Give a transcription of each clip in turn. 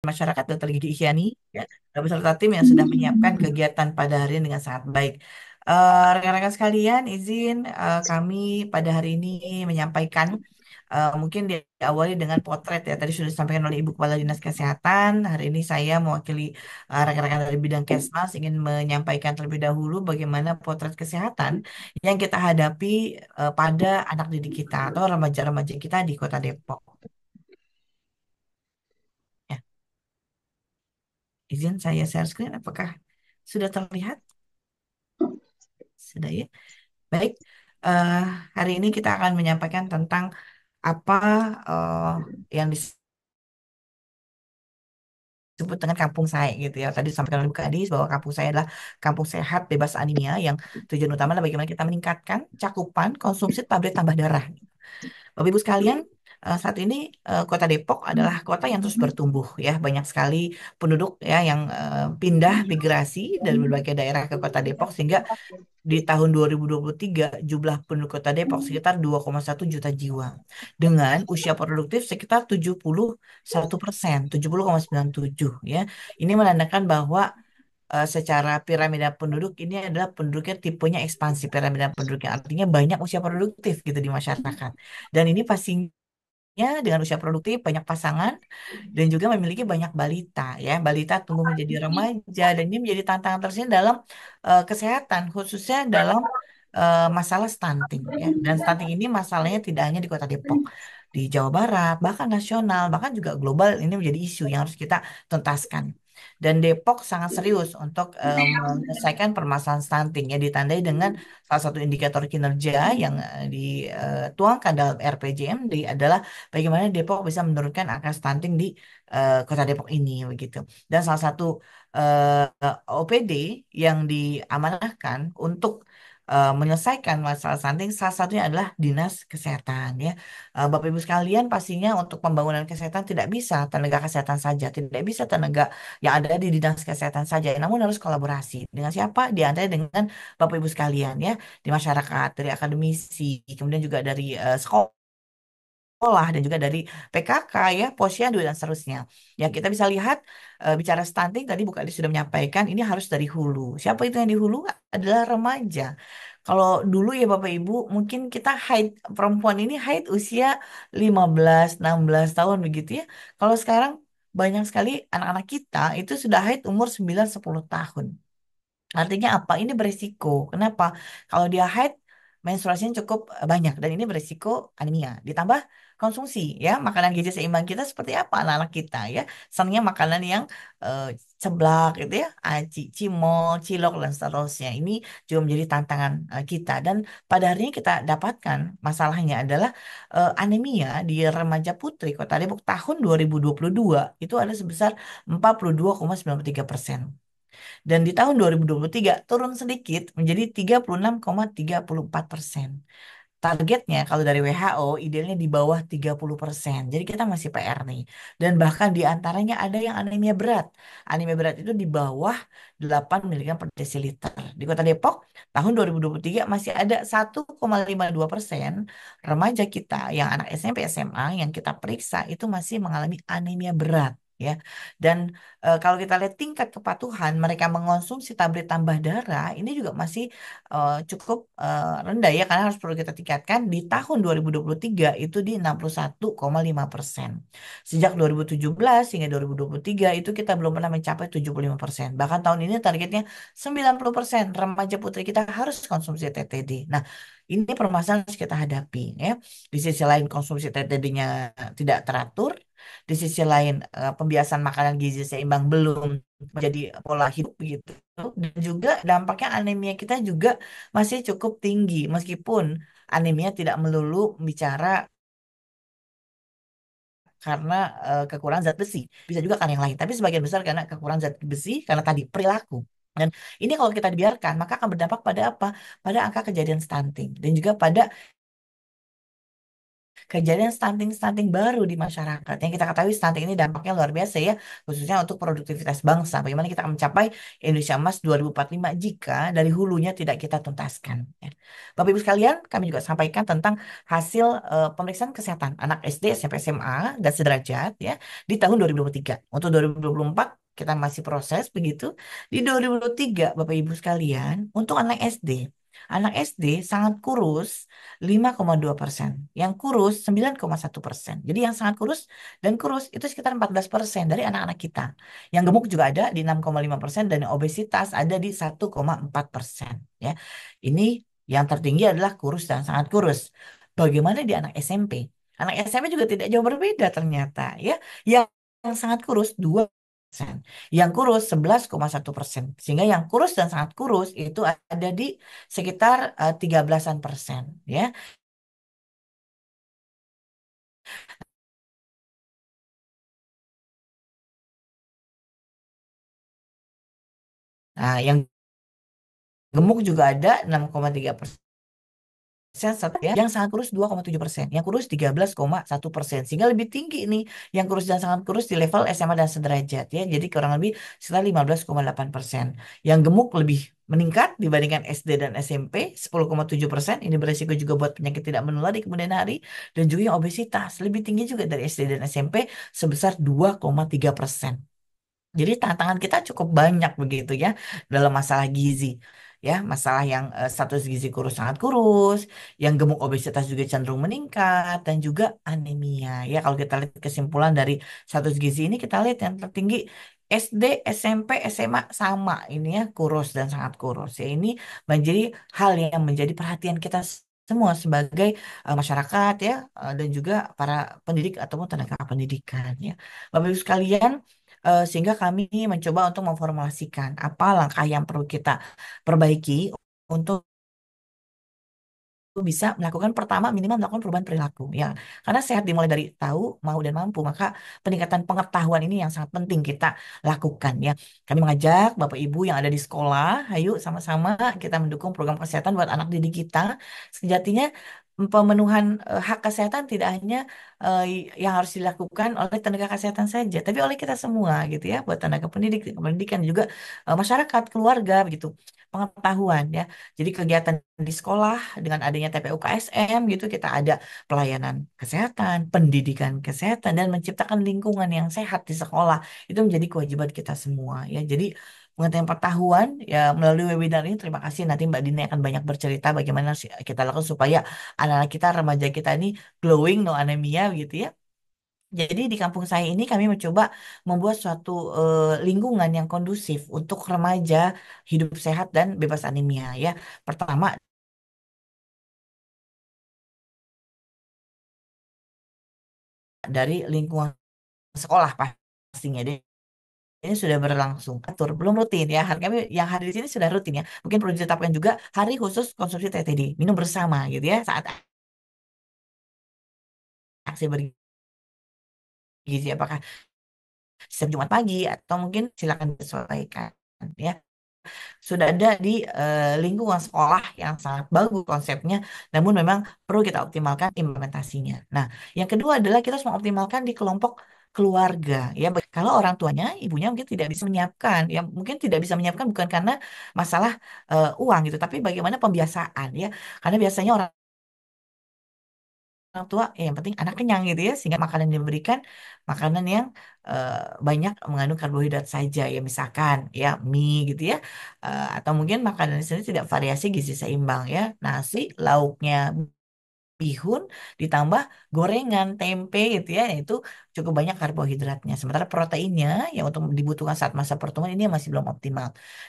Masyarakat Dr. Gigi Ihyani, ya, beserta tim yang sudah menyiapkan kegiatan pada hari ini dengan sangat baik. Rekan-rekan sekalian, izin kami pada hari ini menyampaikan mungkin diawali dengan potret ya. Tadi sudah disampaikan oleh Ibu Kepala Dinas Kesehatan. Hari ini saya mewakili rekan-rekan dari bidang Kesmas ingin menyampaikan terlebih dahulu bagaimana potret kesehatan yang kita hadapi pada anak didik kita atau remaja-remaja kita di Kota Depok. Ya, izin saya share screen. Apakah sudah terlihat? Sudah ya. Baik. Eh, Hari ini kita akan menyampaikan tentang apa eh, yang disebut dengan kampung saya gitu ya. Tadi disampaikan oleh Bu Kadis bahwa kampung saya adalah kampung sehat bebas anemia yang tujuan utama adalah bagaimana kita meningkatkan cakupan konsumsi tablet tambah darah. Bapak Ibu sekalian, saat ini Kota Depok adalah kota yang terus bertumbuh ya. Banyak sekali penduduk ya yang pindah migrasi dari berbagai daerah ke Kota Depok sehingga di tahun 2023 jumlah penduduk Kota Depok sekitar 2,1 juta jiwa dengan usia produktif sekitar 71%, 70,97 ya. Ini menandakan bahwa secara piramida penduduk ini adalah penduduknya tipenya ekspansi piramida penduduknya artinya banyak usia produktif gitu di masyarakat. Dan ini pastinya dengan usia produktif banyak pasangan dan juga memiliki banyak balita ya. Balita tumbuh menjadi remaja dan ini menjadi tantangan tersendiri dalam kesehatan khususnya dalam masalah stunting ya. Dan stunting ini masalahnya tidak hanya di Kota Depok, di Jawa Barat, bahkan nasional, bahkan juga global ini menjadi isu yang harus kita tuntaskan. Dan Depok sangat serius untuk menyelesaikan permasalahan stunting ya ditandai dengan salah satu indikator kinerja yang dituangkan dalam RPJMD adalah bagaimana Depok bisa menurunkan angka stunting di Kota Depok ini begitu. Dan salah satu OPD yang diamanahkan untuk menyelesaikan masalah stunting salah satunya adalah Dinas Kesehatan ya. Bapak Ibu sekalian pastinya untuk pembangunan kesehatan tidak bisa tenaga kesehatan saja, tidak bisa tenaga yang ada di Dinas Kesehatan saja, namun harus kolaborasi dengan siapa? Di antara dengan Bapak Ibu sekalian ya, di masyarakat, dari akademisi, kemudian juga dari sekolah dan juga dari PKK ya, posyandu dan seterusnya. Yang kita bisa lihat bicara stunting tadi Bu Kadi sudah menyampaikan ini harus dari hulu. Siapa itu yang di hulu? Adalah remaja. Kalau dulu ya Bapak Ibu, mungkin kita haid perempuan ini haid usia 15, 16 tahun begitu ya. Kalau sekarang banyak sekali anak-anak kita itu sudah haid umur 9, 10 tahun. Artinya apa? Ini beresiko. Kenapa? Kalau dia haid, menstruasinya cukup banyak dan ini beresiko anemia. Ditambah konsumsi ya, makanan gizi seimbang kita seperti apa anak-anak kita ya. Senangnya makanan yang eh, seblak gitu ya, aci, cimol, cilok dan seterusnya. Ini juga menjadi tantangan kita dan pada hari ini kita dapatkan masalahnya adalah anemia di remaja putri Kota Depok tahun 2022 itu ada sebesar 42,93%. Dan di tahun 2023 turun sedikit menjadi 36,34%. Targetnya kalau dari WHO idealnya di bawah 30%. Jadi kita masih PR nih. Dan bahkan di antaranya ada yang anemia berat. Anemia berat itu di bawah 8 mg per desiliter. Di Kota Depok tahun 2023 masih ada 1,52% remaja kita yang anak SMP SMA yang kita periksa itu masih mengalami anemia berat ya. Dan kalau kita lihat tingkat kepatuhan mereka mengonsumsi tablet tambah darah ini juga masih cukup rendah ya karena harus perlu kita tingkatkan di tahun 2023 itu di 61,5%. Sejak 2017 hingga 2023 itu kita belum pernah mencapai 75%. Bahkan tahun ini targetnya 90% remaja putri kita harus konsumsi TTD. Nah, ini permasalahan yang harus kita hadapi ya. Di sisi lain konsumsi TTD-nya tidak teratur, di sisi lain pembiasan makanan gizi seimbang belum menjadi pola hidup gitu. Dan juga dampaknya anemia kita juga masih cukup tinggi meskipun anemia tidak melulu bicara karena kekurangan zat besi. Bisa juga kan yang lain, tapi sebagian besar karena kekurangan zat besi karena tadi perilaku. Dan ini kalau kita dibiarkan maka akan berdampak pada apa? Pada angka kejadian stunting dan juga pada kejadian stunting-stunting baru di masyarakat. Yang kita ketahui stunting ini dampaknya luar biasa ya, khususnya untuk produktivitas bangsa. Bagaimana kita akan mencapai Indonesia Emas 2045 jika dari hulunya tidak kita tuntaskan. Ya. Bapak Ibu sekalian, kami juga sampaikan tentang hasil pemeriksaan kesehatan anak SD, SMP, SMA, dan sederajat ya di tahun 2023. Untuk 2024 kita masih proses begitu. Di 2023, Bapak Ibu sekalian, untuk anak SD. Anak SD sangat kurus 5,2%, yang kurus 9,1%. Jadi yang sangat kurus dan kurus itu sekitar 14% dari anak-anak kita. Yang gemuk juga ada di 6,5% dan yang obesitas ada di 1,4%. Ya, ini yang tertinggi adalah kurus dan sangat kurus. Bagaimana di anak SMP? Anak SMP juga tidak jauh berbeda ternyata. Ya, yang sangat kurus 2%, yang kurus 11,1%. Sehingga yang kurus dan sangat kurus itu ada di sekitar 13-an persen. Ya. Nah, yang gemuk juga ada 6,3%, ya. Yang sangat kurus 2,7%, yang kurus 13,1%, sehingga lebih tinggi ini yang kurus dan sangat kurus di level SMA dan sederajat ya. Jadi kurang lebih sekitar 15,8%. Yang gemuk lebih meningkat dibandingkan SD dan SMP 10,7%. Ini beresiko juga buat penyakit tidak menular di kemudian hari, dan juga yang obesitas lebih tinggi juga dari SD dan SMP sebesar 2,3%. Jadi tantangan kita cukup banyak begitu ya dalam masalah gizi. Ya, masalah yang status gizi kurus sangat kurus, yang gemuk obesitas juga cenderung meningkat dan juga anemia. Ya, kalau kita lihat kesimpulan dari status gizi ini kita lihat yang tertinggi SD, SMP, SMA sama ini ya kurus dan sangat kurus. Ya, ini menjadi hal yang menjadi perhatian kita semua sebagai masyarakat ya, dan juga para pendidik ataupun tenaga pendidikan ya. Bapak Ibu sekalian, sehingga kami mencoba untuk memformulasikan apa langkah yang perlu kita perbaiki untuk bisa melakukan, pertama minimal melakukan perubahan perilaku ya, karena sehat dimulai dari tahu, mau, dan mampu. Maka peningkatan pengetahuan ini yang sangat penting kita lakukan ya. Kami mengajak Bapak Ibu yang ada di sekolah, ayo sama-sama kita mendukung program kesehatan buat anak didik kita. Sejatinya pemenuhan hak kesehatan tidak hanya eh, yang harus dilakukan oleh tenaga kesehatan saja, tapi oleh kita semua gitu ya, buat tenaga pendidik, pendidikan juga, masyarakat, keluarga begitu. Pengetahuan ya. Jadi kegiatan di sekolah dengan adanya TPU KSM gitu, kita ada pelayanan kesehatan, pendidikan kesehatan, dan menciptakan lingkungan yang sehat di sekolah. Itu menjadi kewajiban kita semua ya. Jadi pengetahuan pengetahuan ya melalui webinar ini, terima kasih, nanti Mbak Dini akan banyak bercerita bagaimana kita lakukan supaya anak-anak kita, remaja kita ini glowing, no anemia gitu ya. Jadi di kampung saya ini kami mencoba membuat suatu lingkungan yang kondusif untuk remaja hidup sehat dan bebas anemia ya. Pertama, dari lingkungan sekolah pastinya deh. Ini sudah berlangsung atur, belum rutin ya. Hari kami yang hari di sini sudah rutin ya. Mungkin perlu ditetapkan juga hari khusus konsumsi TTD, minum bersama gitu ya saat aksi bergizi, apakah setiap Jumat pagi atau mungkin silakan disesuaikan ya. Sudah ada di lingkungan sekolah yang sangat bagus konsepnya, namun memang perlu kita optimalkan implementasinya. Nah, yang kedua adalah kita harus mengoptimalkan di kelompok keluarga ya. Kalau orang tuanya, ibunya mungkin tidak bisa menyiapkan, ya mungkin tidak bisa menyiapkan bukan karena masalah uang gitu, tapi bagaimana pembiasaan ya. Karena biasanya orang tua ya yang penting anak kenyang gitu ya, sehingga makanan yang diberikan makanan yang eh, banyak mengandung karbohidrat saja ya, misalkan ya mie gitu ya. Atau mungkin makanan di sini tidak variasi gizi seimbang ya, nasi lauknya bihun ditambah gorengan tempe gitu ya, itu cukup banyak karbohidratnya, sementara proteinnya yang untuk dibutuhkan saat masa pertumbuhan ini masih belum optimal.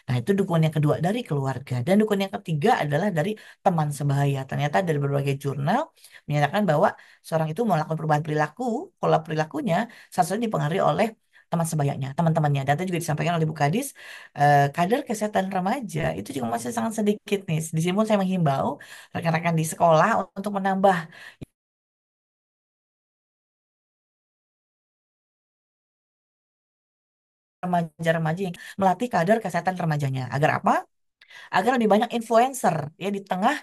Nah, itu dukungan yang kedua dari keluarga, dan dukungan yang ketiga adalah dari teman sebaya. Ternyata dari berbagai jurnal menyatakan bahwa seorang itu melakukan perubahan perilaku, pola perilakunya salah satunya dipengaruhi oleh teman sebayanya, teman-temannya. Data juga disampaikan oleh Bu Kadis, kader kesehatan remaja itu juga masih sangat sedikit nih. Di sini pun saya menghimbau rekan-rekan di sekolah untuk menambah remaja-remaja yang melatih kader kesehatan remajanya. Agar apa? agar lebih banyak influencer ya di tengah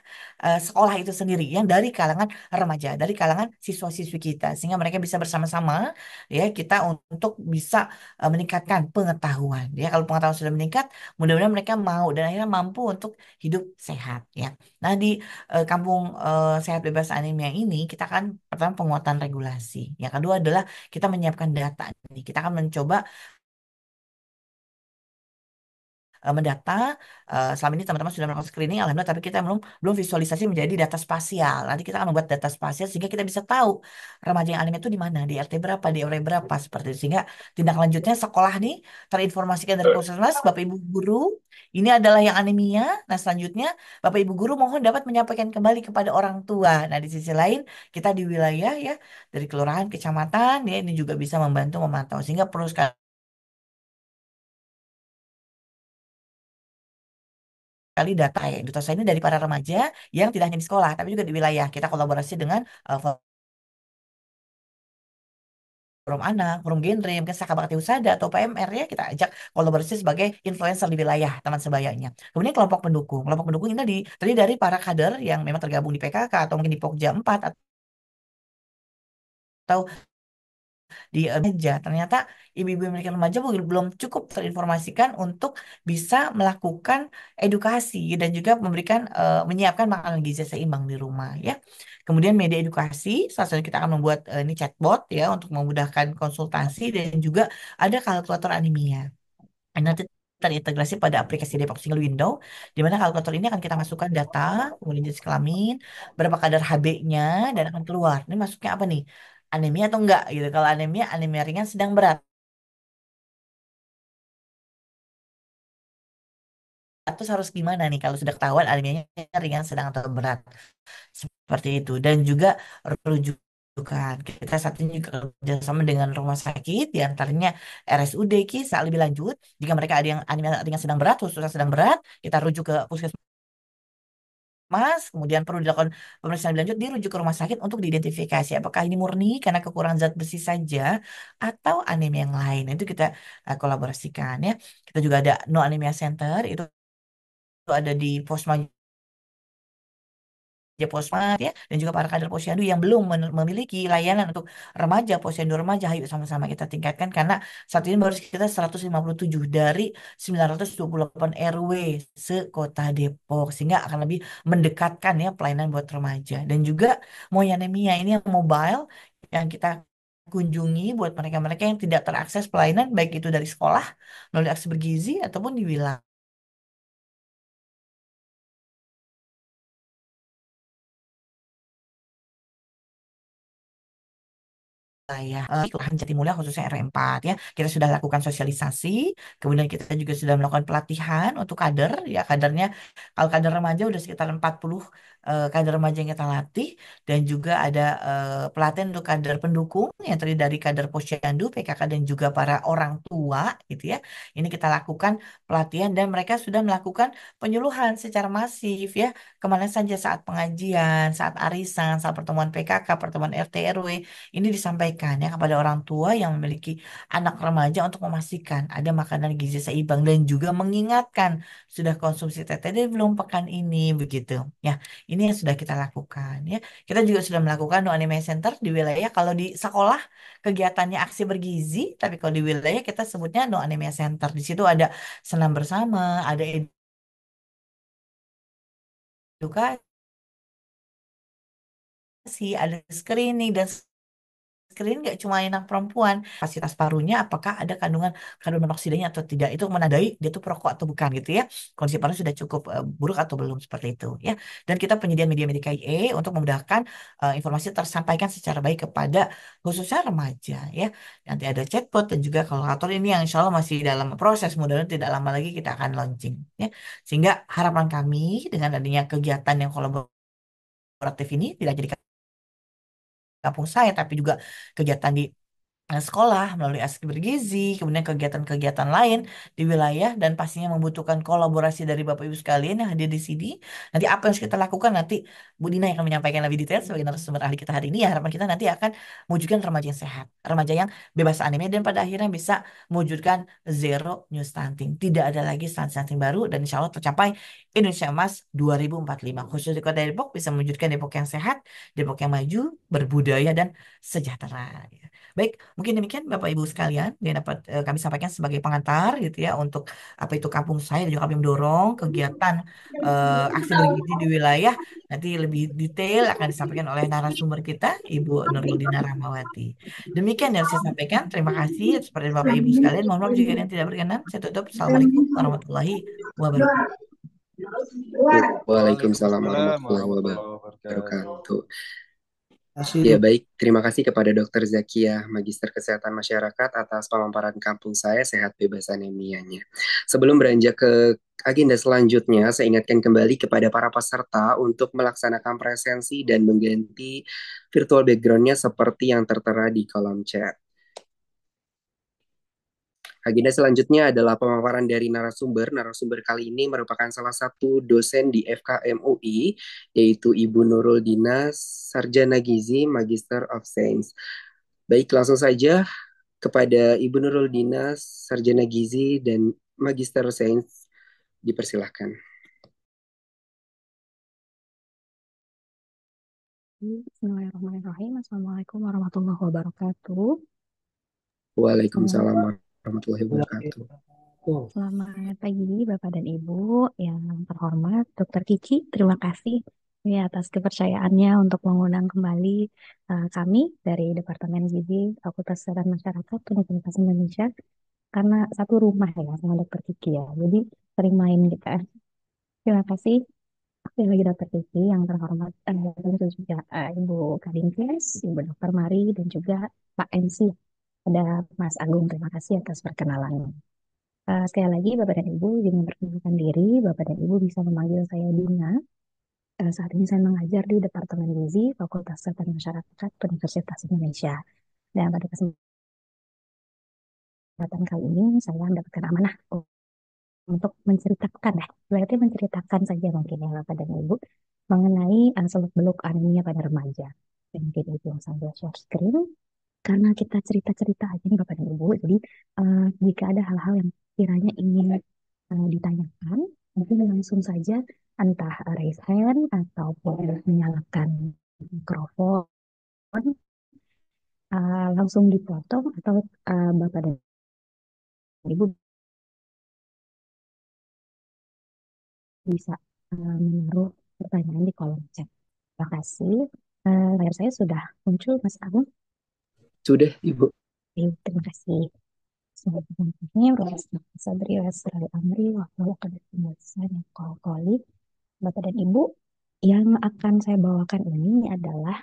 sekolah itu sendiri yang dari kalangan remaja, dari kalangan siswa-siswi kita, sehingga mereka bisa bersama-sama ya kita untuk bisa meningkatkan pengetahuan. Ya kalau pengetahuan sudah meningkat, mudah-mudahan mereka mau dan akhirnya mampu untuk hidup sehat ya. Nah di kampung sehat bebas anemia ini kita kan pertama penguatan regulasi, yang kedua adalah kita menyiapkan data. Nih kita akan mencoba mendata. Selama ini teman-teman sudah melakukan screening, alhamdulillah, tapi kita belum belum visualisasi menjadi data spasial. Nanti kita akan membuat data spasial sehingga kita bisa tahu remaja yang anemia itu di mana, di RT berapa, di RW berapa, seperti itu. Sehingga tindak lanjutnya sekolah nih terinformasikan dari Puskesmas, Bapak Ibu guru, ini adalah yang anemia. Nah, selanjutnya Bapak Ibu guru mohon dapat menyampaikan kembali kepada orang tua. Nah, di sisi lain kita di wilayah ya dari kelurahan, kecamatan ya ini juga bisa membantu memantau sehingga perlu sekali data ya. Duta saya ini dari para remaja yang tidak hanya di sekolah, tapi juga di wilayah. Kita kolaborasi dengan forum anak, forum genre, mungkin Saka Bakti Husada atau PMR ya. Kita ajak kolaborasi sebagai influencer di wilayah teman sebayanya. Kemudian kelompok pendukung. Kelompok pendukung ini terdiri dari para kader yang memang tergabung di PKK atau mungkin di Pokja 4 atau di meja. Ternyata ibu-ibu yang memiliki remaja belum cukup terinformasikan untuk bisa melakukan edukasi dan juga memberikan menyiapkan makanan gizi seimbang di rumah ya. Kemudian media edukasi, salah satu kita akan membuat ini chatbot ya untuk memudahkan konsultasi dan juga ada kalkulator anemia. Nanti terintegrasi pada aplikasi Depok Single Window, di mana kalkulator ini akan kita masukkan data, kemudian jenis kelamin, berapa kadar HB-nya, dan akan keluar. Ini masuknya apa nih? Anemia atau enggak gitu. Kalau anemia, anemia ringan sedang berat. Terus harus gimana nih kalau sudah ketahuan anemianya ringan, sedang atau berat? Seperti itu. Dan juga rujukan. Kita saat ini juga kerjasama dengan rumah sakit, diantaranya RSUD kisah lebih lanjut. Jika mereka ada yang anemia ringan sedang berat, khususnya sedang berat, kita rujuk ke puskesmas. Kemudian perlu dilakukan pemeriksaan lebih lanjut, dirujuk ke rumah sakit untuk diidentifikasi apakah ini murni karena kekurangan zat besi saja atau anemia yang lain. Nah, itu kita kolaborasikan ya. Kita juga ada No Anemia Center, itu ada di Posma ya Posmat ya dan juga para kader posyandu yang belum memiliki layanan untuk remaja posyandu remaja, ayo sama-sama kita tingkatkan karena saat ini baru sekitar 157 dari 928 RW se-Kota Depok sehingga akan lebih mendekatkan ya pelayanan buat remaja dan juga Moyanemia ini yang mobile yang kita kunjungi buat mereka-mereka yang tidak terakses pelayanan baik itu dari sekolah melalui aksi bergizi ataupun di wilayah saya Kelurahan Jatimulya khususnya RW 4 ya kita sudah lakukan sosialisasi kemudian kita juga sudah melakukan pelatihan untuk kader ya kadernya kalau kader remaja udah sekitar 40 kader remaja yang kita latih dan juga ada pelatihan untuk kader pendukung yang terdiri dari kader posyandu PKK dan juga para orang tua gitu ya ini kita lakukan pelatihan dan mereka sudah melakukan penyuluhan secara masif ya kemana saja saat pengajian saat arisan saat pertemuan PKK pertemuan RT RW ini disampaikan ya kepada orang tua yang memiliki anak remaja untuk memastikan ada makanan gizi seimbang dan juga mengingatkan sudah konsumsi TTD belum pekan ini begitu. Ya, ini yang sudah kita lakukan ya. Kita juga sudah melakukan No Anime Center di wilayah kalau di sekolah kegiatannya aksi bergizi, tapi kalau di wilayah kita sebutnya No Anime Center. Di situ ada senam bersama, ada edukasi, ada screening dan screen nggak cuma anak perempuan, kapasitas parunya apakah ada kandungan karbon monoksidanya atau tidak, itu menandai dia tuh perokok atau bukan gitu ya. Kondisi paru sudah cukup buruk atau belum seperti itu ya. Dan kita penyediaan media-media KIE untuk memudahkan informasi tersampaikan secara baik kepada khususnya remaja ya. Nanti ada chatbot dan juga kalkulator ini yang insya Allah masih dalam proses, mudah-mudahan tidak lama lagi kita akan launching ya. Sehingga harapan kami dengan adanya kegiatan yang kolaboratif ini tidak jadi kampung saya tapi juga kegiatan di sekolah melalui ASI bergizi, kemudian kegiatan-kegiatan lain di wilayah dan pastinya membutuhkan kolaborasi dari Bapak Ibu sekalian yang hadir di sini. Nanti apa yang harus kita lakukan nanti Bu Dina yang akan menyampaikan lebih detail sebagai narasumber ahli kita hari ini. Ya, harapan kita nanti akan mewujudkan remaja yang sehat, remaja yang bebas anemia dan pada akhirnya bisa mewujudkan zero new stunting. Tidak ada lagi stunting baru dan insya Allah tercapai Indonesia Emas 2045. Khusus di Kota Depok bisa mewujudkan Depok yang sehat, Depok yang maju, berbudaya dan sejahtera. Baik, mungkin demikian Bapak Ibu sekalian yang dapat kami sampaikan sebagai pengantar gitu ya untuk apa itu kampung saya dan juga kami mendorong kegiatan aksi bergizi di wilayah nanti lebih detail akan disampaikan oleh narasumber kita Ibu Nurudina Rahmawati. Demikian yang saya sampaikan. Terima kasih atas perhatian Bapak Ibu sekalian. Mohon maaf jika ada yang tidak berkenan. Saya tutup. Assalamualaikum warahmatullahi wabarakatuh. Waalaikumsalam Waalaikumsalam warahmatullahi warahmatullahi wabarakatuh. wabarakatuh. Kasih Ya dok. baik, terima kasih kepada Dokter Zakiah, Magister Kesehatan Masyarakat atas pemaparan kampung saya sehat bebas anemianya. Sebelum beranjak ke agenda selanjutnya, saya ingatkan kembali kepada para peserta untuk melaksanakan presensi dan mengganti virtual background-nya seperti yang tertera di kolom chat. Agenda selanjutnya adalah pemaparan dari narasumber. Narasumber kali ini merupakan salah satu dosen di FKM UI, yaitu Ibu Nurul Dinas, Sarjana Gizi, Magister of Science. Baik, langsung saja kepada Ibu Nurul Dinas, Sarjana Gizi dan Magister Sains, dipersilahkan. Bismillahirrahmanirrahim. Assalamualaikum warahmatullahi wabarakatuh. Waalaikumsalam warahmatullahi wabarakatuh. Selamat pagi Bapak dan Ibu yang terhormat, Dokter Kici. Terima kasih ya atas kepercayaannya untuk mengundang kembali kami dari Departemen Gizi Fakultas Kesehatan Masyarakat Universitas Indonesia karena satu rumah ya sama Dokter Kiki ya. Jadi sering main kita. Terima kasih. Sekali lagi Dokter Kiki yang terhormat tentu juga Ibu Kadinkes, Ibu Dokter Mari dan juga Pak MC. Ada Mas Agung, terima kasih atas perkenalannya. Sekali lagi, Bapak dan Ibu, ingin memperkenalkan diri. Bapak dan Ibu bisa memanggil saya Dina. Saat ini saya mengajar di Departemen Gizi Fakultas Kesehatan Masyarakat Universitas Indonesia. Dan pada kesempatan kali ini, saya mendapatkan amanah untuk menceritakan, berarti menceritakan saja mungkin ya Bapak dan Ibu, mengenai seluk-beluk anemia pada remaja. Dan mungkin Ibu yang sambil share screen. Karena kita cerita-cerita aja nih Bapak dan Ibu, jadi jika ada hal-hal yang kiranya ingin ditanyakan, mungkin langsung saja entah raise hand ataupun menyalakan mikrofon, langsung dipotong atau Bapak dan Ibu bisa menaruh pertanyaan di kolom chat. Terima kasih. Layar saya sudah muncul, Mas Agung. Sudah, Ibu. Terima kasih. Selanjutnya, Sabri Wasrali Amri, Wakil Kedepan Koli. Bapak dan Ibu, yang akan saya bawakan ini adalah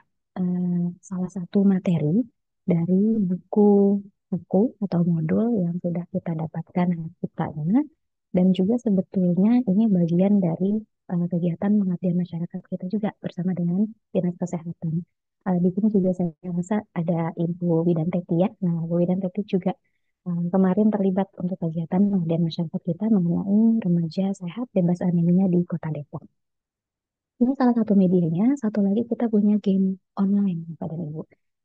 salah satu materi dari buku atau modul yang sudah kita dapatkan kitanya, dan juga sebetulnya ini bagian dari kegiatan pengabdian masyarakat kita juga bersama dengan Dinas Kesehatan. Di sini juga saya rasa ada Ibu Widanteti ya. Nah, Bu Widanteti juga kemarin terlibat untuk kegiatan pengabdian masyarakat kita mengenai remaja sehat bebas anemia di Kota Depok. Ini salah satu medianya. Satu lagi kita punya game online, Bapak dan Ibu.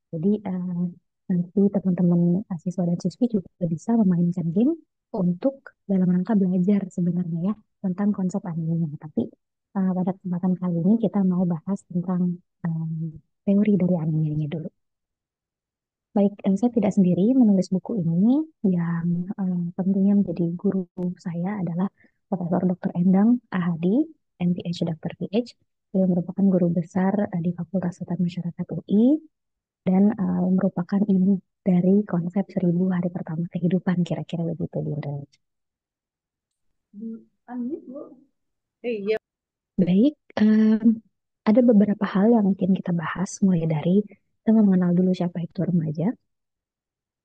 Jadi nanti teman-teman siswa dan siswi juga bisa memainkan game untuk dalam rangka belajar sebenarnya ya tentang konsep anemia. Tapi pada kesempatan kali ini kita mau bahas tentang teori dari anemianya dulu. Baik, saya tidak sendiri menulis buku ini. Yang tentunya menjadi guru saya adalah Profesor Dr. Endang Ahadi, MPH Dr. PH. Beliau merupakan guru besar di Fakultas Kesehatan Masyarakat UI dan merupakan ibu dari konsep 1000 hari pertama kehidupan, kira-kira begitu di Indonesia. Baik, ada beberapa hal yang mungkin kita bahas, mulai dari kita mengenal dulu siapa itu remaja.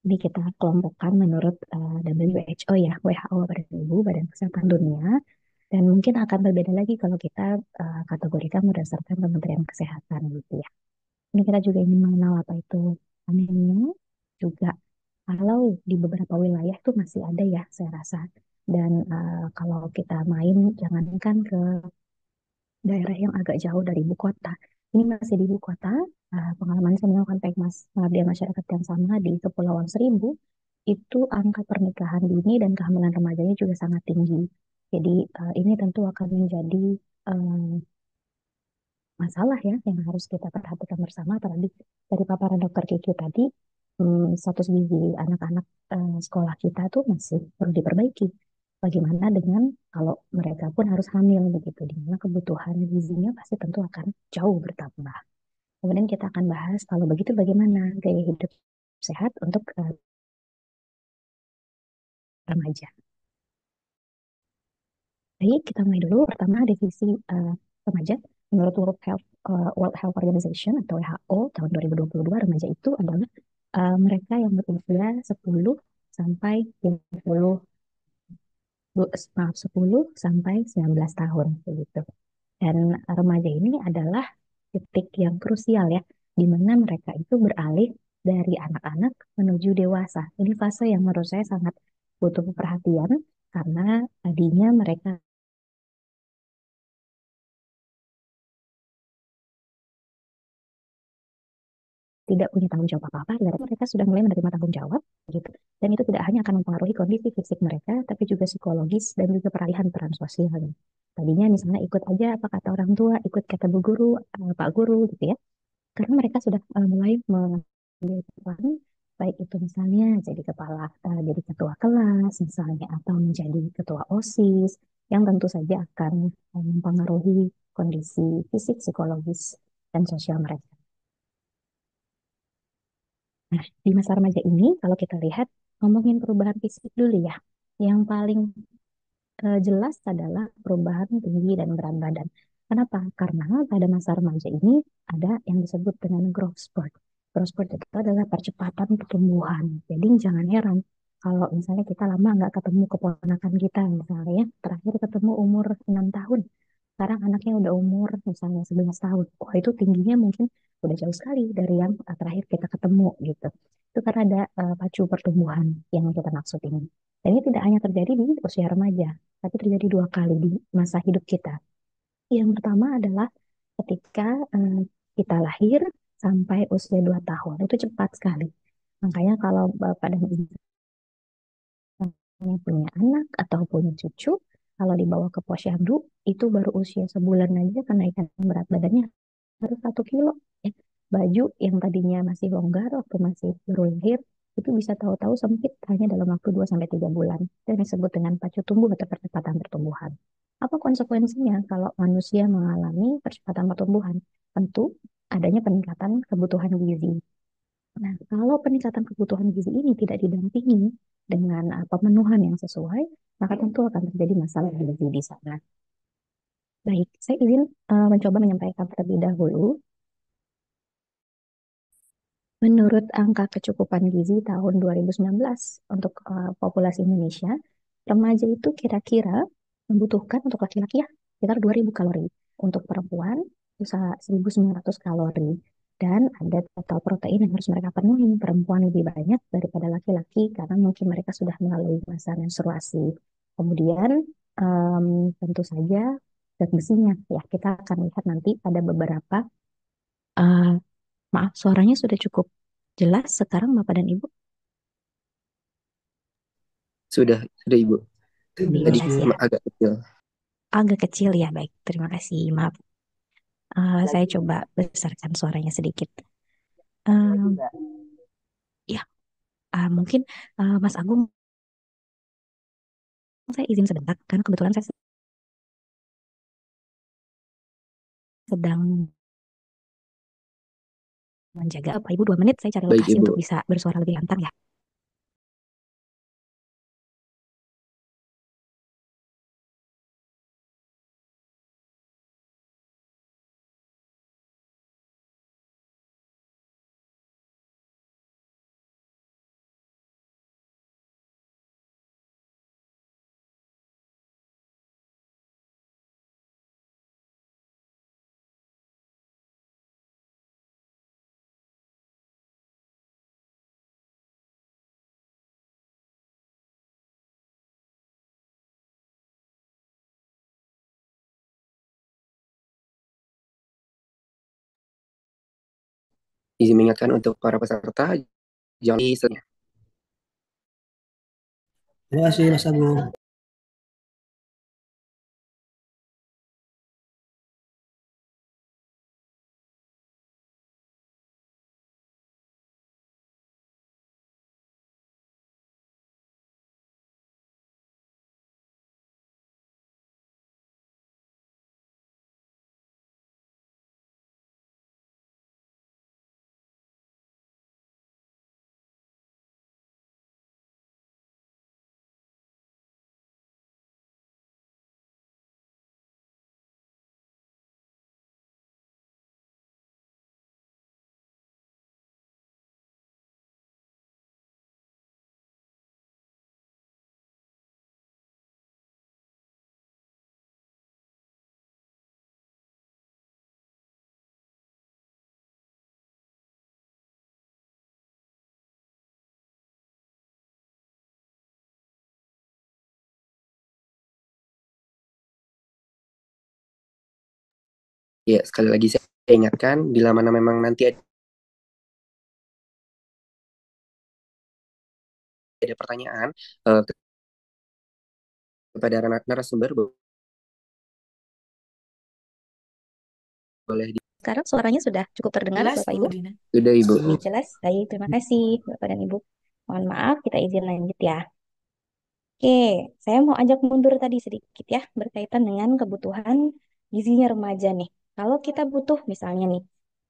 Ini kita kelompokkan menurut WHO ya, WHO pada Ibu, Badan Kesehatan Dunia. Dan mungkin akan berbeda lagi kalau kita kategorikan berdasarkan Kementerian Kesehatan gitu ya. Ini kita juga ingin mengenal apa itu anemia, juga. Kalau di beberapa wilayah tuh masih ada ya, saya rasa. Dan kalau kita main, jangankan ke daerah yang agak jauh dari ibu kota. Ini masih di ibu kota, pengalaman saya melakukan pengabdian masyarakat yang sama di Kepulauan Seribu, itu angka pernikahan dini dan kehamilan remajanya juga sangat tinggi. Jadi ini tentu akan menjadi eh, masalah ya yang harus kita perhatikan bersama. Apalagi dari paparan dokter Kiki tadi, status gizi anak-anak sekolah kita tuh masih perlu diperbaiki. Bagaimana dengan kalau mereka pun harus hamil begitu, di mana kebutuhan gizinya pasti tentu akan jauh bertambah. Kemudian kita akan bahas kalau begitu bagaimana gaya hidup sehat untuk remaja. Baik, kita mulai dulu. Pertama, definisi remaja. Menurut World Health Organization atau WHO tahun 2022, remaja itu adalah mereka yang berusia 10 sampai 20, maaf, 10 sampai 19 tahun begitu. Dan remaja ini adalah titik yang krusial ya, di mana mereka itu beralih dari anak-anak menuju dewasa. Ini fase yang menurut saya sangat butuh perhatian karena tadinya mereka tidak punya tanggung jawab apa-apa, berarti mereka sudah mulai menerima tanggung jawab gitu. Dan itu tidak hanya akan mempengaruhi kondisi fisik mereka, tapi juga psikologis dan juga peralihan peran sosial. Tadinya misalnya ikut aja apa kata orang tua, ikut kata bu guru, pak guru gitu ya. Karena mereka sudah mulai mengambil peran, baik itu misalnya jadi jadi ketua kelas misalnya, atau menjadi ketua OSIS, yang tentu saja akan mempengaruhi kondisi fisik, psikologis, dan sosial mereka. Nah, di masa remaja ini, kalau kita lihat, ngomongin perubahan fisik dulu ya. Yang paling jelas adalah perubahan tinggi dan berat badan. Kenapa? Karena pada masa remaja ini ada yang disebut dengan growth spurt. Growth spurt itu adalah percepatan pertumbuhan. Jadi jangan heran kalau misalnya kita lama nggak ketemu keponakan kita, misalnya ya, terakhir ketemu umur 6 tahun. Sekarang anaknya udah umur misalnya 11 tahun. Wah, itu tingginya mungkin udah jauh sekali dari yang terakhir kita ketemu gitu. Itu karena ada pacu pertumbuhan yang kita maksud ini. Dan ini tidak hanya terjadi di usia remaja, tapi terjadi dua kali di masa hidup kita. Yang pertama adalah ketika kita lahir sampai usia 2 tahun. Itu cepat sekali. Makanya kalau bapak dan ibu yang punya anak atau punya cucu, kalau dibawa ke posyandu, itu baru usia sebulan aja kenaikan berat badannya harus 1 kilo. Ya. Baju yang tadinya masih longgar waktu masih baru lahir, itu bisa tahu-tahu sempit hanya dalam waktu 2 sampai 3 bulan. Dan disebut dengan pacu tumbuh atau percepatan pertumbuhan. Apa konsekuensinya kalau manusia mengalami percepatan pertumbuhan? Tentu adanya peningkatan kebutuhan gizi. Nah, kalau peningkatan kebutuhan gizi ini tidak didampingi dengan pemenuhan yang sesuai, maka tentu akan terjadi masalah gizi di sana. Baik, saya izin mencoba menyampaikan terlebih dahulu. Menurut angka kecukupan gizi tahun 2019 untuk populasi Indonesia, remaja itu kira-kira membutuhkan untuk laki-laki ya sekitar 2000 kalori. Untuk perempuan bisa 1900 kalori. Dan ada total protein yang harus mereka penuhi. Perempuan lebih banyak daripada laki-laki karena mungkin mereka sudah melalui masa menstruasi. Kemudian tentu saja zat besinya ya kita akan lihat nanti ada beberapa eh, maaf, suaranya sudah cukup jelas sekarang Bapak dan Ibu. Sudah Ibu. Lebih Tadi jelas ya. agak kecil. Agak kecil ya, baik. Terima kasih. Maaf. Saya coba besarkan suaranya sedikit. Em, ya, mungkin Mas Agung, saya izin sebentar karena kebetulan saya sedang menjaga Bapak Ibu 2 menit. Saya cari Baik lokasi Ibu. untuk bisa bersuara lebih lantang ya. Izin mengingatkan untuk para peserta, jangan Terima kasih Mas Agung. ya sekali lagi saya ingatkan bila mana memang nanti ada pertanyaan eh, kepada narasumber boleh Sekarang suaranya sudah cukup terdengar, Jelas, Bapak Bu Ibu? Dina. sudah Ibu. Jelas? Baik, terima kasih, Bapak dan Ibu. Mohon maaf, kita izin lanjut ya. Oke, saya mau ajak mundur tadi sedikit ya, berkaitan dengan kebutuhan gizinya remaja nih. Kalau kita butuh misalnya nih,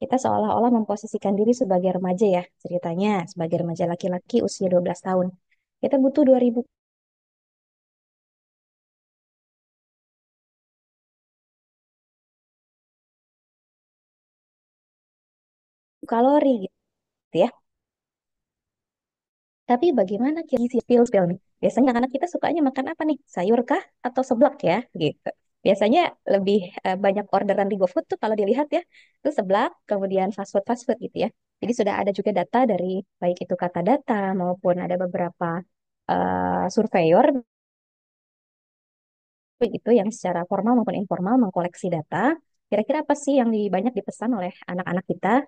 kita seolah-olah memposisikan diri sebagai remaja ya, ceritanya sebagai remaja laki-laki usia 12 tahun. Kita butuh 2000 kalori gitu ya. Tapi bagaimana gizi spill nih? Biasanya anak kita sukanya makan apa nih? Sayur kah atau seblak ya? Gitu. Biasanya lebih banyak orderan di GoFood tuh kalau dilihat ya, itu seblak, kemudian fast food gitu ya. Jadi sudah ada juga data dari baik itu kata data maupun ada beberapa surveyor itu yang secara formal maupun informal mengkoleksi data. Kira-kira apa sih yang banyak dipesan oleh anak-anak kita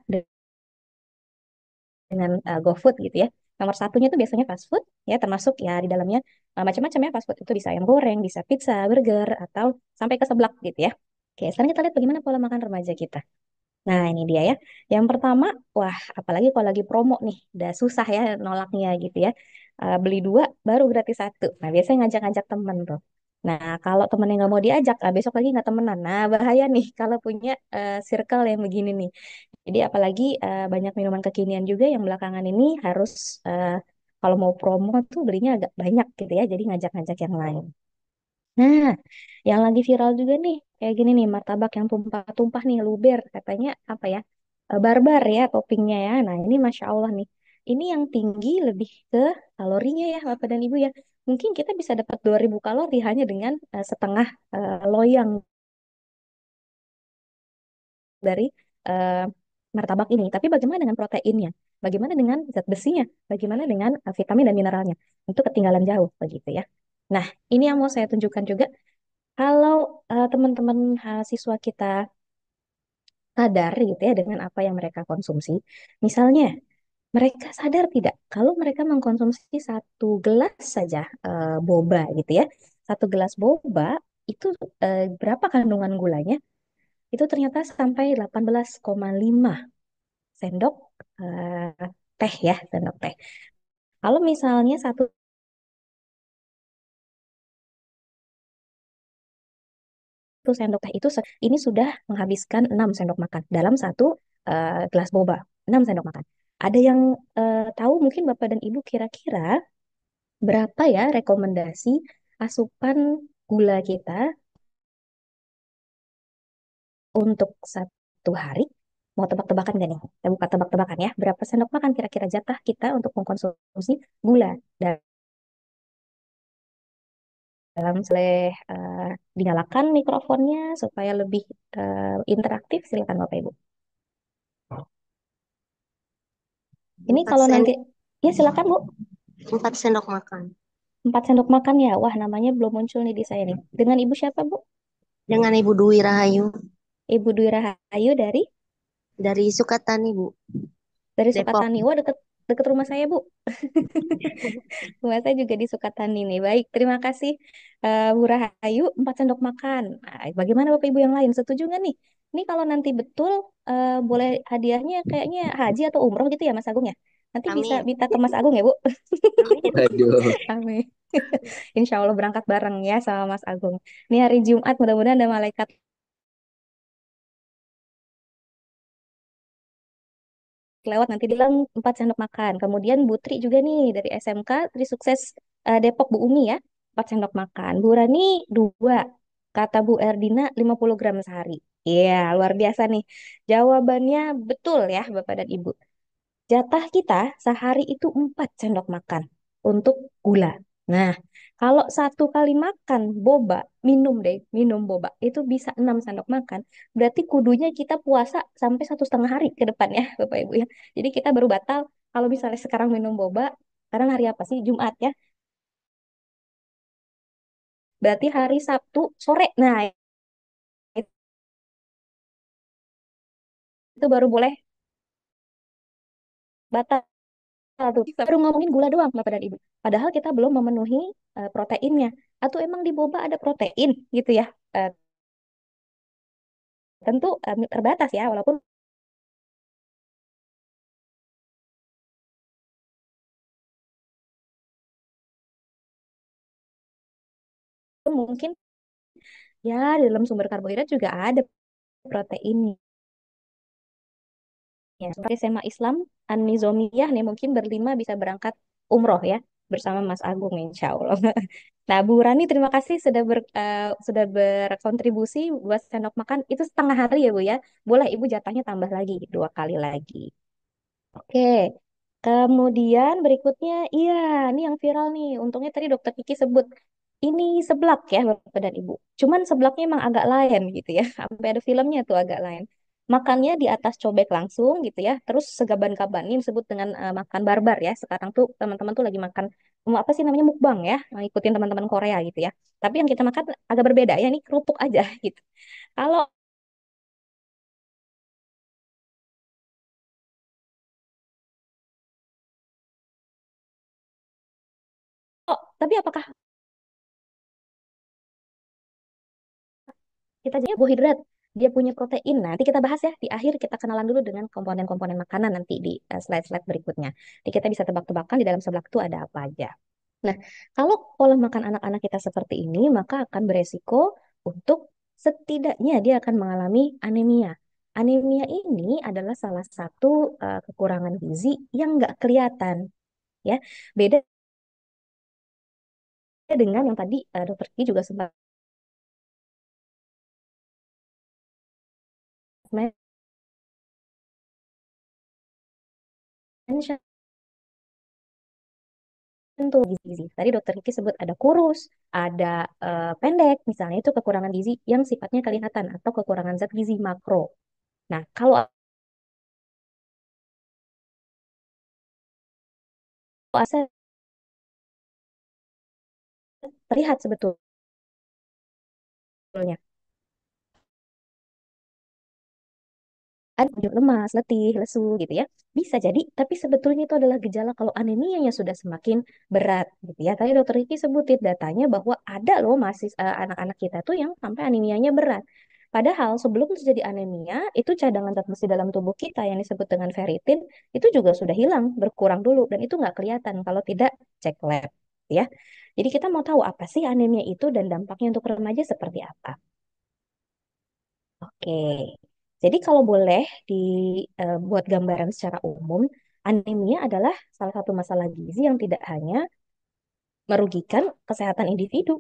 dengan GoFood gitu ya. Nomor satunya itu biasanya fast food ya, termasuk ya di dalamnya macam-macam ya fast food itu bisa ayam goreng, bisa pizza, burger atau sampai ke seblak gitu ya. Oke, sekarang kita lihat bagaimana pola makan remaja kita. Nah, ini dia ya. Yang pertama, wah, apalagi kalau lagi promo nih, udah susah ya nolaknya gitu ya. Beli dua baru gratis satu. Nah, biasanya ngajak-ngajak temen tuh. Nah, kalau temen yang nggak mau diajak, besok lagi nggak temenan. Nah, bahaya nih kalau punya circle yang begini nih. Jadi apalagi banyak minuman kekinian juga yang belakangan ini harus eh, kalau mau promo tuh belinya agak banyak gitu ya. Jadi ngajak-ngajak yang lain. Nah, yang lagi viral juga nih, kayak gini nih, martabak yang tumpah-tumpah nih, luber, katanya apa ya, barbar ya toppingnya ya. Nah, ini Masya Allah nih, ini yang tinggi lebih ke kalorinya ya, Bapak dan Ibu ya. Mungkin kita bisa dapat 2000 kalori hanya dengan setengah loyang dari eh, martabak ini. Tapi bagaimana dengan proteinnya? Bagaimana dengan zat besinya? Bagaimana dengan vitamin dan mineralnya? Untuk ketinggalan jauh begitu ya. Nah, ini yang mau saya tunjukkan juga. Kalau teman-teman siswa kita sadar gitu ya dengan apa yang mereka konsumsi, misalnya mereka sadar tidak kalau mereka mengkonsumsi satu gelas saja boba gitu ya, satu gelas boba itu berapa kandungan gulanya? Itu ternyata sampai 18,5 sendok teh ya, sendok teh. Kalau misalnya satu sendok teh itu ini sudah menghabiskan 6 sendok makan dalam satu gelas boba, 6 sendok makan. Ada yang tahu mungkin Bapak dan Ibu kira-kira berapa ya rekomendasi asupan gula kita untuk satu hari? Mau tebak-tebakan gak nih? Kita buka tebak-tebakan ya. Berapa sendok makan kira-kira jatah kita untuk mengkonsumsi gula dalam dinyalakan mikrofonnya supaya lebih interaktif. Silakan Bapak Ibu. Ini Empat kalau sen nanti, ya silakan Bu. 4 sendok makan. 4 sendok makan ya. Wah, namanya belum muncul nih di saya nih. Dengan Ibu siapa, Bu? Dengan Ibu Dwi Rahayu Ibu Dwi Rahayu dari dari Sukatani, Bu. Dari Depok. Sukatani. Wah, deket deket rumah saya, Bu. Rumah saya juga di Sukatani nih. Baik, terima kasih Bu Rahayu, 4 sendok makan. Nah, bagaimana Bapak Ibu yang lain? Setuju nggak nih? Ini kalau nanti betul, boleh hadiahnya kayaknya haji atau umroh gitu ya Mas Agung ya? Nanti bisa Amin. minta ke Mas Agung ya, Bu. Amin. Waduh. Amin. Insya Allah berangkat bareng ya sama Mas Agung. Ini hari Jumat, mudah-mudahan ada malaikat lewat nanti bilang 4 sendok makan. Kemudian Bu Tri juga nih dari SMK Tri Sukses Depok Bu Umi ya, 4 sendok makan. Bu Rani 2. Kata Bu Erdina 50 gram sehari. Iya, luar biasa nih. Jawabannya betul ya Bapak dan Ibu. Jatah kita sehari itu 4 sendok makan untuk gula. Nah, kalau 1 kali makan boba, minum deh, minum boba, itu bisa 6 sendok makan. Berarti kudunya kita puasa sampai 1,5 hari ke depan ya, Bapak Ibu ya. Jadi kita baru batal kalau misalnya sekarang minum boba, sekarang hari apa sih? Jumat ya. Berarti hari Sabtu sore. Nah, itu baru boleh batal tuh. Kita baru ngomongin gula doang, Bapak dan Ibu. Padahal kita belum memenuhi proteinnya. Atau emang di boba ada protein gitu ya. Eh, Tentu terbatas ya, walaupun mungkin ya di dalam sumber karbohidrat juga ada proteinnya. Seperti Sema Islam An-Nizomiyah nih mungkin berlima bisa berangkat umroh ya bersama Mas Agung insya Allah. Nah, Bu Rani terima kasih sudah berkontribusi buat sendok makan itu 1/2 hari ya Bu ya. Boleh Ibu jatahnya tambah lagi 2 kali lagi. Oke, kemudian berikutnya, iya, ini yang viral nih. Untungnya tadi Dokter Kiki sebut ini seblak ya Bapak dan Ibu. Cuman seblaknya emang agak lain gitu ya. Sampai ada filmnya tuh agak lain. Makannya di atas cobek langsung gitu ya. Terus segaban-gaban ini disebut dengan makan barbar ya. Sekarang tuh teman-teman tuh lagi makan apa sih namanya mukbang ya, ngikutin teman-teman Korea gitu ya. Tapi yang kita makan agak berbeda ya. Ini kerupuk aja gitu. Kalau tapi apakah kita jadi karbohidrat, dia punya protein. Nah, nanti kita bahas ya di akhir kita kenalan dulu dengan komponen-komponen makanan nanti di slide-slide berikutnya. Jadi kita bisa tebak-tebakan di dalam seblak itu ada apa aja. Nah, kalau pola makan anak-anak kita seperti ini, maka akan beresiko untuk setidaknya dia akan mengalami anemia. Anemia ini adalah salah satu kekurangan gizi yang nggak kelihatan, ya. Beda dengan yang tadi Dokter Ki juga sempat mention tuh gizi. Tadi Dokter Kiki sebut ada kurus, ada pendek, misalnya itu kekurangan gizi yang sifatnya kelihatan atau kekurangan zat gizi makro. Nah, kalau ASA terlihat sebetulnya ada wujud lemas, letih, lesu gitu ya. Bisa jadi, tapi sebetulnya itu adalah gejala kalau anemianya sudah semakin berat gitu ya. Tadi Dokter Kiki sebutin datanya bahwa ada loh masih anak-anak kita tuh yang sampai anemianya berat. Padahal sebelum terjadi anemia, itu cadangan zat besi dalam tubuh kita yang disebut dengan ferritin itu juga sudah hilang, berkurang dulu dan itu nggak kelihatan kalau tidak cek lab ya. Jadi kita mau tahu apa sih anemia itu dan dampaknya untuk remaja seperti apa. Oke, jadi kalau boleh dibuat gambaran secara umum, anemia adalah salah satu masalah gizi yang tidak hanya merugikan kesehatan individu,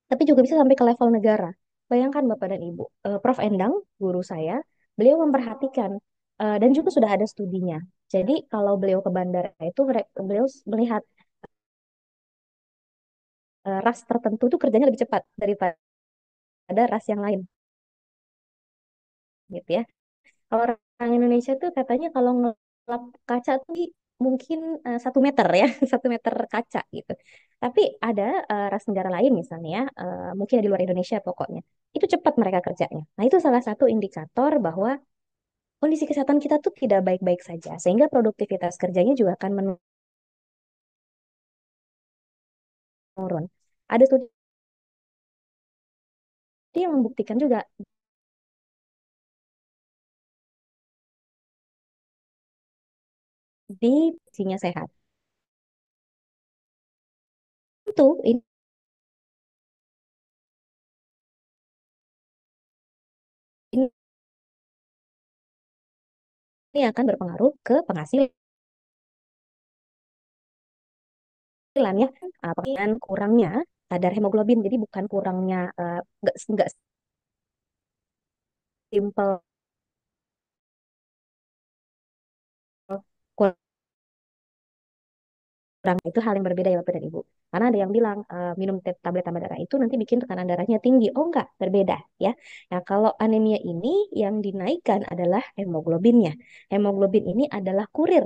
tapi juga bisa sampai ke level negara. Bayangkan Bapak dan Ibu, Prof. Endang, guru saya, beliau memperhatikan dan juga sudah ada studinya. Jadi kalau beliau ke bandara itu, beliau melihat ras tertentu itu kerjanya lebih cepat daripada ras yang lain, gitu ya. Kalau orang Indonesia tuh katanya kalau ngelap kaca tuh mungkin 1 meter ya, 1 meter kaca gitu. Tapi ada ras negara lain misalnya, ya, mungkin di luar Indonesia pokoknya. Itu cepat mereka kerjanya. Nah itu salah satu indikator bahwa kondisi kesehatan kita tuh tidak baik-baik saja, sehingga produktivitas kerjanya juga akan menurun. Ada studi yang membuktikan juga di gizinya sehat. Itu ini akan berpengaruh ke penghasilan ya, dengan kurangnya kadar hemoglobin. Jadi bukan kurangnya nggak simple kurang, itu hal yang berbeda ya Bapak dan Ibu. Karena ada yang bilang minum tablet tambah darah itu nanti bikin tekanan darahnya tinggi. Oh enggak, berbeda ya. Nah, kalau anemia ini yang dinaikkan adalah hemoglobinnya. Hemoglobin ini adalah kurir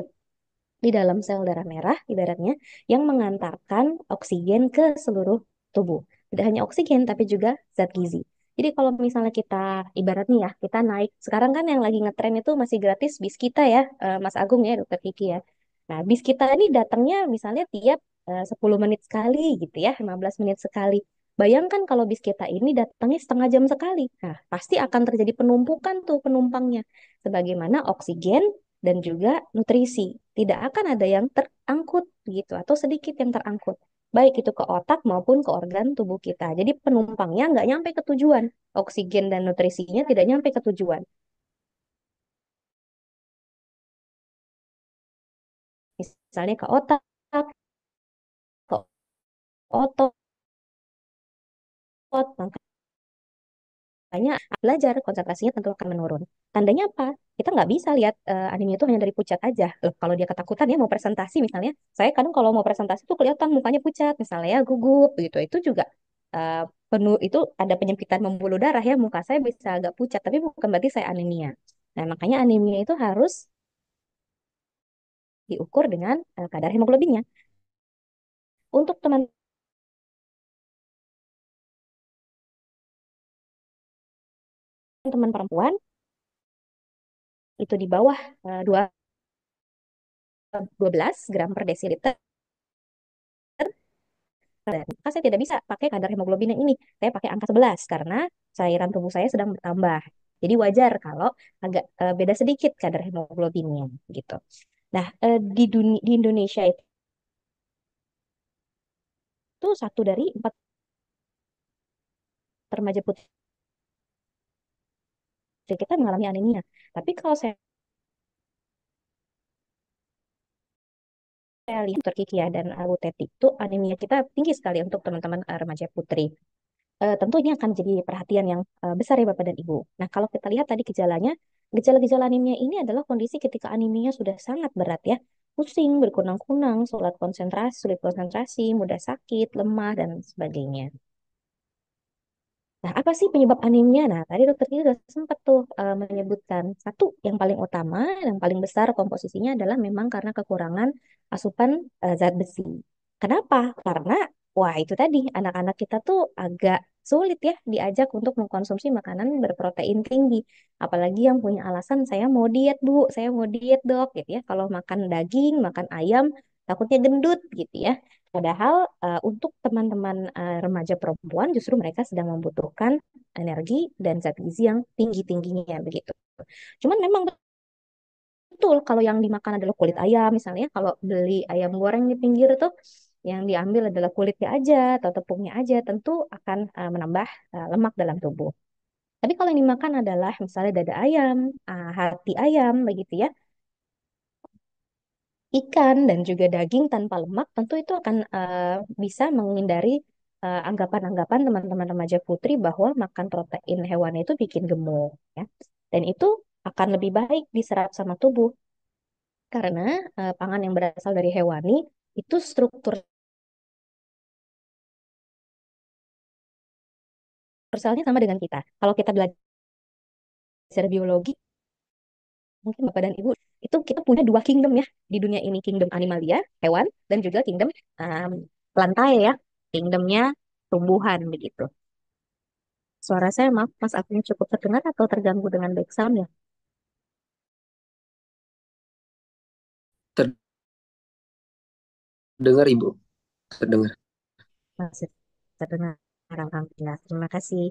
di dalam sel darah merah ibaratnya yang mengantarkan oksigen ke seluruh tubuh. Tidak hanya oksigen tapi juga zat gizi. Jadi kalau misalnya kita ibaratnya ya, kita naik sekarang kan yang lagi ngetren itu masih gratis bis kita ya, Mas Agung ya, Dokter Kiki ya. Nah, bis kita ini datangnya misalnya tiap 10 menit sekali gitu ya, 15 menit sekali. Bayangkan kalau bis kita ini datangnya setengah jam sekali. Nah, pasti akan terjadi penumpukan tuh penumpangnya. Sebagaimana oksigen dan juga nutrisi. Tidak akan ada yang terangkut gitu atau sedikit yang terangkut. Baik itu ke otak maupun ke organ tubuh kita. Jadi penumpangnya nggak nyampe ke tujuan. Oksigen dan nutrisinya tidak nyampe ke tujuan. Misalnya ke otak, ke otot, makanya belajar konsentrasinya tentu akan menurun. Tandanya apa? Kita nggak bisa lihat anemia itu hanya dari pucat aja. Loh, kalau dia ketakutan ya mau presentasi misalnya, saya kadang kalau mau presentasi tuh kelihatan mukanya pucat, misalnya ya gugup gitu. Itu juga eh, penuh itu ada penyempitan pembuluh darah ya, muka saya bisa agak pucat, tapi bukan berarti saya anemia. Nah, makanya anemia itu harus diukur dengan kadar hemoglobinnya. Untuk teman-teman perempuan itu di bawah 12 gram per desiliter. Maka saya tidak bisa pakai kadar hemoglobin yang ini. Saya pakai angka 11 karena cairan tubuh saya sedang bertambah. Jadi wajar kalau agak beda sedikit kadar hemoglobinnya gitu. Nah, di Indonesia itu satu dari 4 remaja putri kita mengalami anemia. Tapi kalau saya lihat Dr. Kiki ya dan Bu Teti itu anemia kita tinggi sekali untuk teman-teman remaja putri. Tentu ini akan jadi perhatian yang besar ya Bapak dan Ibu. Nah, kalau kita lihat tadi gejalanya, gejala-gejala anemia ini adalah kondisi ketika anemia sudah sangat berat ya. Pusing, berkunang-kunang, sulit konsentrasi, mudah sakit, lemah, dan sebagainya. Nah, apa sih penyebab anemia? Nah, tadi dokter Kiki sudah sempat tuh menyebutkan satu yang paling utama dan paling besar komposisinya adalah memang karena kekurangan asupan zat besi. Kenapa? Karena wah itu tadi anak-anak kita tuh agak sulit ya diajak untuk mengkonsumsi makanan berprotein tinggi. Apalagi yang punya alasan saya mau diet Bu, saya mau diet Dok gitu ya. Kalau makan daging, makan ayam takutnya gendut gitu ya. Padahal untuk teman-teman remaja perempuan justru mereka sedang membutuhkan energi dan zat gizi yang tinggi-tingginya begitu. Cuman memang betul kalau yang dimakan adalah kulit ayam misalnya, kalau beli ayam goreng di pinggir tuh yang diambil adalah kulitnya aja atau tepungnya aja, tentu akan menambah lemak dalam tubuh. Tapi kalau yang dimakan adalah misalnya dada ayam, hati ayam begitu ya, ikan dan juga daging tanpa lemak, tentu itu akan bisa menghindari anggapan-anggapan teman-teman remaja putri bahwa makan protein hewani itu bikin gemuk ya. Dan itu akan lebih baik diserap sama tubuh karena pangan yang berasal dari hewani itu struktur selnya sama dengan kita. Kalau kita belajar biologi, mungkin Bapak dan Ibu, itu kita punya dua kingdom ya di dunia ini, kingdom animalia, hewan, dan juga kingdom um, plantae ya, kingdomnya tumbuhan begitu. Suara saya maaf, Mas Agung cukup terdengar atau terganggu dengan background ya? Dengar Ibu, terdengar. Masih terdengar. Alhamdulillah. Terima kasih.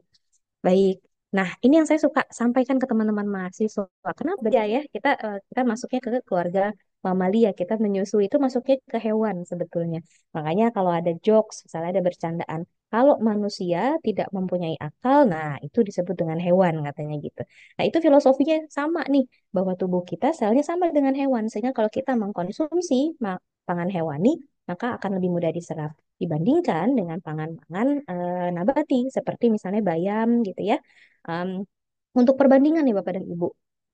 Baik. Nah, ini yang saya suka sampaikan ke teman-teman mahasiswa. Kenapa ya kita masuknya ke keluarga mamalia, kita menyusui itu masuknya ke hewan sebetulnya. Makanya kalau ada jokes, misalnya ada bercandaan, kalau manusia tidak mempunyai akal, nah itu disebut dengan hewan katanya gitu. Nah, itu filosofinya sama nih, bahwa tubuh kita selnya sama dengan hewan, sehingga kalau kita mengkonsumsi pangan hewani, maka akan lebih mudah diserap dibandingkan dengan pangan-pangan nabati seperti misalnya bayam gitu ya. Em, untuk perbandingan nih Bapak dan Ibu,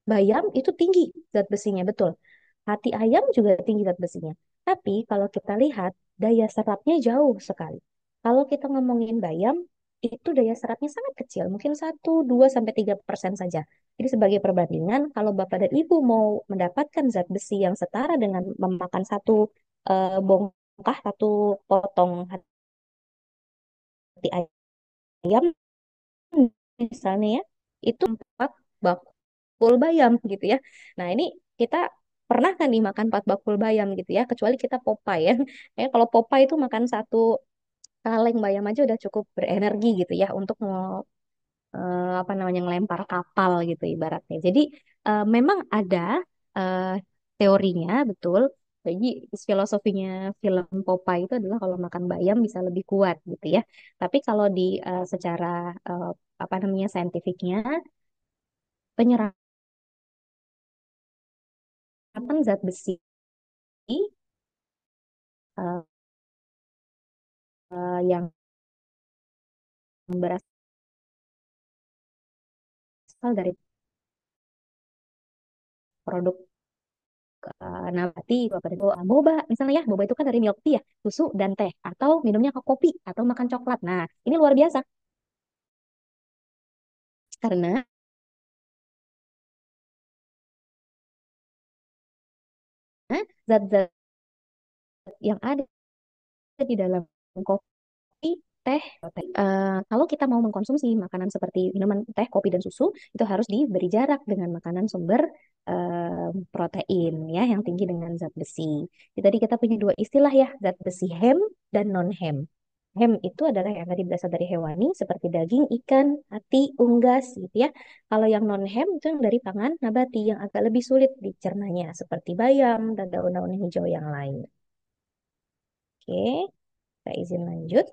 bayam itu tinggi zat besinya betul. Hati ayam juga tinggi zat besinya. Tapi kalau kita lihat daya serapnya jauh sekali. Kalau kita ngomongin bayam, itu daya serapnya sangat kecil, mungkin 1, 2, sampai 3% saja. Jadi sebagai perbandingan, kalau Bapak dan Ibu mau mendapatkan zat besi yang setara dengan memakan satu bongkah, satu potong hati ayam misalnya ya, itu 4 bakul bayam gitu ya. Nah ini kita pernah kan nih makan 4 bakul bayam gitu ya, kecuali kita Popeye ya. Kalau Popeye itu makan satu kaleng bayam aja udah cukup berenergi gitu ya untuk apa namanya ngelempar kapal gitu ibaratnya. Jadi memang ada eh, teorinya betul. Jadi filosofinya film Popeye itu adalah kalau makan bayam bisa lebih kuat gitu ya. Tapi kalau di secara eh, apa namanya saintifiknya penyerapan zat besi eh, yang berasal dari produk nabati, boba misalnya ya, boba itu kan dari milk tea ya, susu dan teh, atau minumnya ke kopi atau makan coklat. Nah, ini luar biasa karena zat-zat yang ada di dalam kopi, teh, kalau kita mau mengkonsumsi makanan seperti minuman teh, kopi, dan susu, itu harus diberi jarak dengan makanan sumber protein ya yang tinggi dengan zat besi. Jadi tadi kita punya dua istilah ya, zat besi hem dan non hem. Hem itu adalah yang tadi berasal dari hewani seperti daging, ikan, hati, unggas gitu ya. Kalau yang non hem itu yang dari pangan nabati yang agak lebih sulit dicernanya seperti bayam dan daun-daun hijau yang lain. Oke, saya izin lanjut.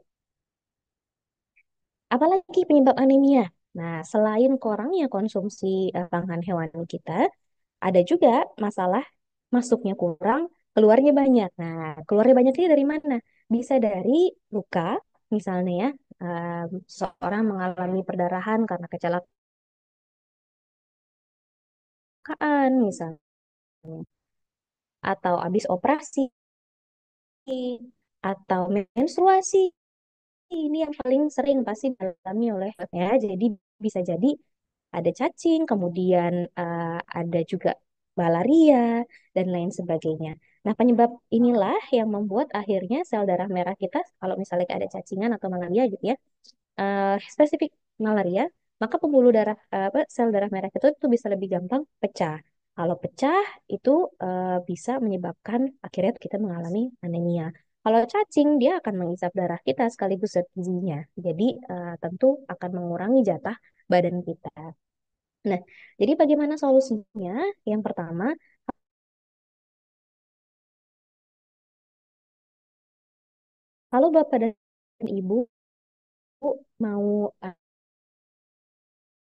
Apalagi penyebab anemia? Nah, selain kurangnya konsumsi pangan hewani kita, ada juga masalah masuknya kurang, keluarnya banyak. Nah, keluarnya banyak ini dari mana? Bisa dari luka, misalnya ya, seorang mengalami perdarahan karena kecelakaan misalnya, atau habis operasi, atau menstruasi. Ini yang paling sering pasti dialami oleh ya. Jadi bisa jadi ada cacing, kemudian ada juga malaria dan lain sebagainya. Nah, penyebab inilah yang membuat akhirnya sel darah merah kita kalau misalnya ada cacingan atau malaria gitu ya, spesifik malaria, maka pembuluh darah sel darah merah itu bisa lebih gampang pecah. Kalau pecah itu bisa menyebabkan akhirnya kita mengalami anemia. Kalau cacing dia akan mengisap darah kita sekaligus zat gizinya. Jadi tentu akan mengurangi jatah badan kita. Nah, jadi bagaimana solusinya? Yang pertama, kalau Bapak dan Ibu mau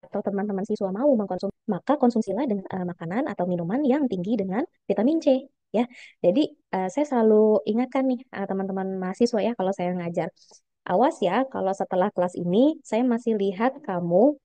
atau teman-teman siswa mau mengkonsumsi, maka konsumsilah dengan makanan atau minuman yang tinggi dengan vitamin C ya. Jadi saya selalu ingatkan nih teman-teman mahasiswa ya kalau saya ngajar. Awas ya kalau setelah kelas ini saya masih lihat kamu